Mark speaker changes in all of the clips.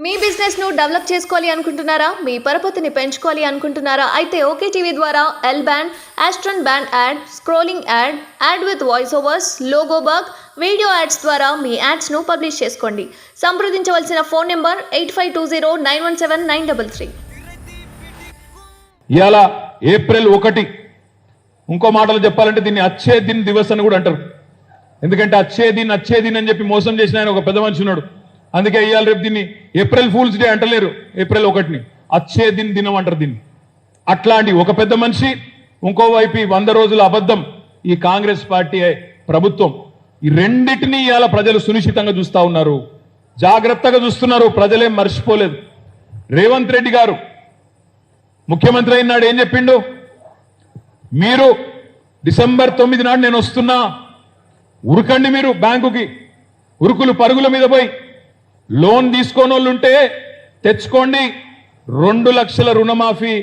Speaker 1: మీ business ను develop చేసుకోవాలి అనుకుంటున్నారా? మీ పరపతిని పెంచుకోవాలి అనుకుంటున్నారా? అయితే ఓకే టీవీ ద్వారా L band, Aston band ad, scrolling ad, ad with voice overs, logo bug, video ads ద్వారా మీ యాడ్స్ ను పబ్లిష్ చేసుకోండి. సంప్రదించవలసిన ఫోన్ నెంబర్ 8520917933.
Speaker 2: ఇవాళ ఏప్రిల్ 1. ఇంకో మాటలు చెప్పాలంటే దీన్ని అచ్చే దిన్ దివస్ అని కూడా అంటారు. ఎందుకంటే అచ్చే దిన్ అని చెప్పి మోసం చేసిన ఆయన ఒక పెద్ద మనిషి ఉన్నాడు. అందుకే ఇవాళ రేపు దీన్ని ఏప్రిల్ ఫూల్స్ డే అంటలేరు, ఏప్రిల్ 1ని అచ్చే దినం అంటారు దీన్ని. అట్లాంటి ఒక పెద్ద మనిషి, ఇంకోవైపు 100 రోజుల అబద్ధం ఈ కాంగ్రెస్ పార్టీ ప్రభుత్వం, ఈ రెండింటినీ ఇవాళ ప్రజలు సునిశ్చితంగా చూస్తా ఉన్నారు, జాగ్రత్తగా చూస్తున్నారు. ప్రజలేం మర్చిపోలేదు. రేవంత్ రెడ్డి గారు ముఖ్యమంత్రి అయినాడు ఏం చెప్పిండు? మీరు డిసెంబర్ 9 నాడు నేను వస్తున్నా, ఉరకండి, మీరు బ్యాంకుకి ఉరుకులు పరుగుల మీద పోయి లోన్ తీసుకోని వాళ్ళు ఉంటే తెచ్చుకోండి, 2 లక్షల రుణమాఫీ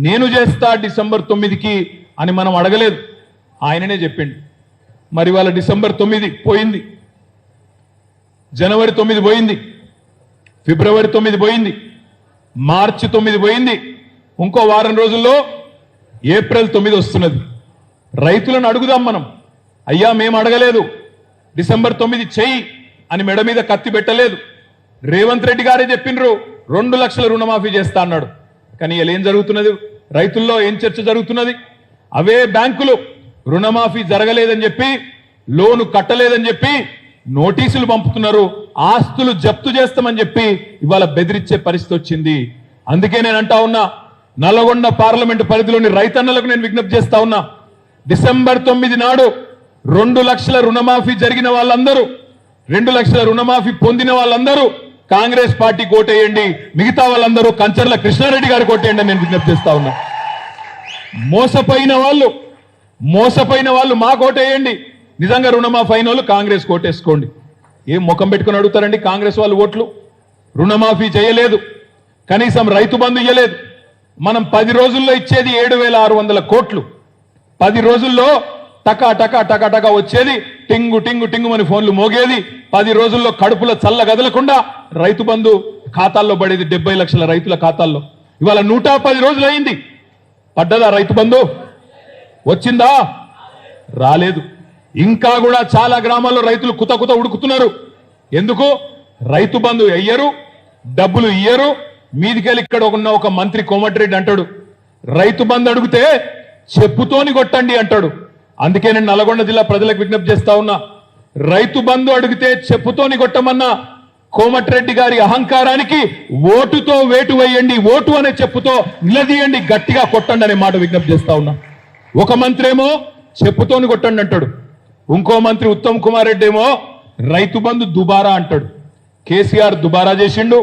Speaker 2: నేను చేస్తా డిసెంబర్ 9కి అని మనం అడగలేదు, ఆయననే చెప్పిండు. మరి వాళ్ళ డిసెంబర్ 9 పోయింది, జనవరి 9 పోయింది, ఫిబ్రవరి 9 పోయింది, మార్చి 9 పోయింది. ఇంకో వారం రోజుల్లో ఏప్రిల్ 9 వస్తున్నది. రైతులను అడుగుదాం మనం, అయ్యా మేము అడగలేదు, డిసెంబర్ 9 చెయ్యి అని మెడ మీద కత్తి పెట్టలేదు. రేవంత్ రెడ్డి గారే చెప్పిండ్రు 2 లక్షల రుణమాఫీ చేస్తా అన్నాడు. కానీ ఇలా ఏం జరుగుతున్నది? రైతుల్లో ఏం చర్చ జరుగుతున్నది? అవే బ్యాంకులు రుణమాఫీ జరగలేదని చెప్పి, లోను కట్టలేదని చెప్పి నోటీసులు పంపుతున్నారు, ఆస్తులు జప్తు చేస్తామని చెప్పి ఇవాళ బెదిరించే పరిస్థితి వచ్చింది. అందుకే నేను అంటా ఉన్నా, నల్లగొండ పార్లమెంటు పరిధిలోని రైతన్నలకు నేను విజ్ఞప్తి చేస్తా ఉన్నా, డిసెంబర్ 9 నాడు 2 లక్షల రుణమాఫీ జరిగిన వాళ్ళందరూ, 2 లక్షల రుణమాఫీ పొందిన వాళ్ళందరూ కాంగ్రెస్ పార్టీ కోటేయండి, మిగతా వాళ్ళందరూ కంచర్ల కృష్ణారెడ్డి గారు కోటేయండి అని నేను విజ్ఞప్తి చేస్తా ఉన్నా. మోసపోయిన వాళ్ళు మా కోటేయండి, నిజంగా రుణమాఫీ అయిన వాళ్ళు కాంగ్రెస్ కోటేసుకోండి. ఏం ముఖం పెట్టుకుని అడుగుతారండి కాంగ్రెస్ వాళ్ళు ఓట్లు? రుణమాఫీ చేయలేదు, కనీసం రైతు బంధు ఇయ్యలేదు. మనం 10 రోజుల్లో ఇచ్చేది 7,600 కోట్లు, 10 రోజుల్లో టకా టకా టకా టకా వచ్చేది, టింగు టింగు టింగు అని ఫోన్లు మోగేది. 10 రోజుల్లో కడుపులో చల్ల గదలకుండా రైతు బంధు ఖాతాల్లో పడేది 70 లక్షల రైతుల ఖాతాల్లో. ఇవాళ 110 రోజులు అయింది, పడ్డదా రైతు బంధు? వచ్చిందా? రాలేదు. ఇంకా కూడా చాలా గ్రామాల్లో రైతులు కుత ఉడుకుతున్నారు. ఎందుకు? రైతు బంధు అయ్యరు, డబ్బులు ఇయ్యరు. మీదికెళ్ళి ఇక్కడ ఉన్న ఒక మంత్రి కోమటిరెడ్డి అంటాడు, రైతు బంధు అడిగితే చెప్పుతోని కొట్టండి అంటాడు. అందుకే నేను నల్గొండ జిల్లా ప్రజలకు విజ్ఞప్తి చేస్తా ఉన్నా, రైతు బంధు అడిగితే చెప్పుతోని కొట్టమన్నా కోమటిరెడ్డి గారి అహంకారానికి ఓటుతో వేటు వేయండి, ఓటు అనే చెప్పుతో నిలదీయండి, గట్టిగా కొట్టండి అనే మాట విజ్ఞప్తి చేస్తా ఉన్నా. ఒక మంత్రి ఏమో చెప్పుతోని కొట్టండి అంటాడు, ఇంకో మంత్రి ఉత్తమ్ కుమార్ రెడ్డి ఏమో రైతు బంధు దుబారా అంటాడు. కేసీఆర్ దుబారా చేసిండు,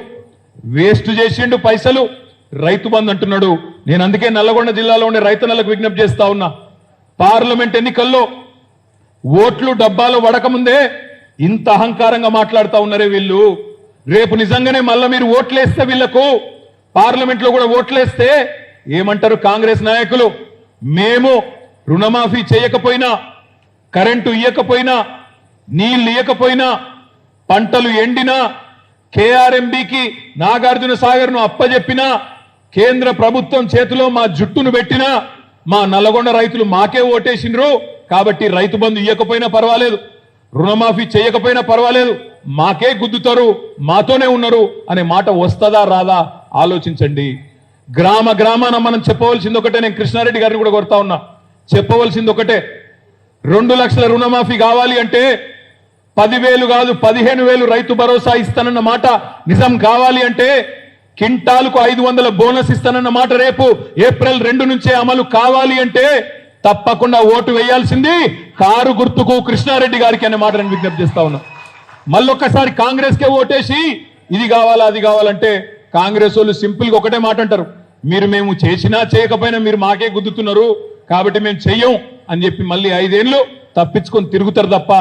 Speaker 2: వేస్ట్ చేసిండు పైసలు, రైతు బంధు అంటున్నాడు. నేను అందుకే నల్లగొండ జిల్లాలో ఉండే రైతన్నలకు విజ్ఞప్తి చేస్తా ఉన్నా, పార్లమెంట్ ఎన్నికల్లో ఓట్లు డబ్బాలో పడకముందే ఇంత అహంకారంగా మాట్లాడుతూ ఉన్నారే వీళ్ళు. రేపు నిజంగానే మళ్ళా మీరు ఓట్లేస్తే, వీళ్లకు పార్లమెంట్ లో కూడా ఓట్లేస్తే ఏమంటారు కాంగ్రెస్ నాయకులు? మేము రుణమాఫీ చేయకపోయినా, కరెంటు ఇయ్యకపోయినా, నీళ్లు ఇయ్యకపోయినా, పంటలు ఎండినా, కేఆర్ఎంబికి నాగార్జున సాగర్ ను అప్పజెప్పినా, కేంద్ర ప్రభుత్వం చేతిలో మా జుట్టును పెట్టినా, మా నల్లగొండ రైతులు మాకే ఓటేసిండ్రు కాబట్టి రైతు బంధు ఇయ్యకపోయినా పర్వాలేదు, రుణమాఫీ చేయకపోయినా పర్వాలేదు, మాకే గుద్దుతారు, మాతోనే ఉన్నారు అనే మాట వస్తుందా రాదా ఆలోచించండి. గ్రామాన మనం చెప్పవలసింది ఒకటే, నేను కృష్ణారెడ్డి గారిని కూడా కోరుతా ఉన్నా, చెప్పవలసింది ఒకటే, 2 లక్షల రుణమాఫీ కావాలి అంటే 10,000 కాదు 15,000 రైతు భరోసా ఇస్తానన్న మాట నిజం కావాలి అంటే, కింటాలకు 500 బోనస్ ఇస్తానన్న మాట రేపు ఏప్రిల్ 2 నుంచే అమలు కావాలి అంటే తప్పకుండా ఓటు వేయాల్సింది కారు గుర్తుకు కృష్ణారెడ్డి గారికి అనే మాట నేను విజ్ఞప్తి చేస్తా ఉన్నా. మళ్ళొక్కసారి కాంగ్రెస్ కే ఓటేసి ఇది కావాలా అది కావాలంటే కాంగ్రెస్ వాళ్ళు సింపుల్ గా ఒకటే మాట అంటారు, మేము చేసినా చేయకపోయినా మీరు మాకే గుద్దుతున్నారు కాబట్టి మేము చెయ్యం అని చెప్పి మళ్ళీ 5 ఏళ్ళు తప్పించుకొని తిరుగుతారు తప్ప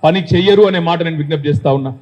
Speaker 2: పని చెయ్యరు అనే మాట నేను విజ్ఞప్తి చేస్తా ఉన్నా.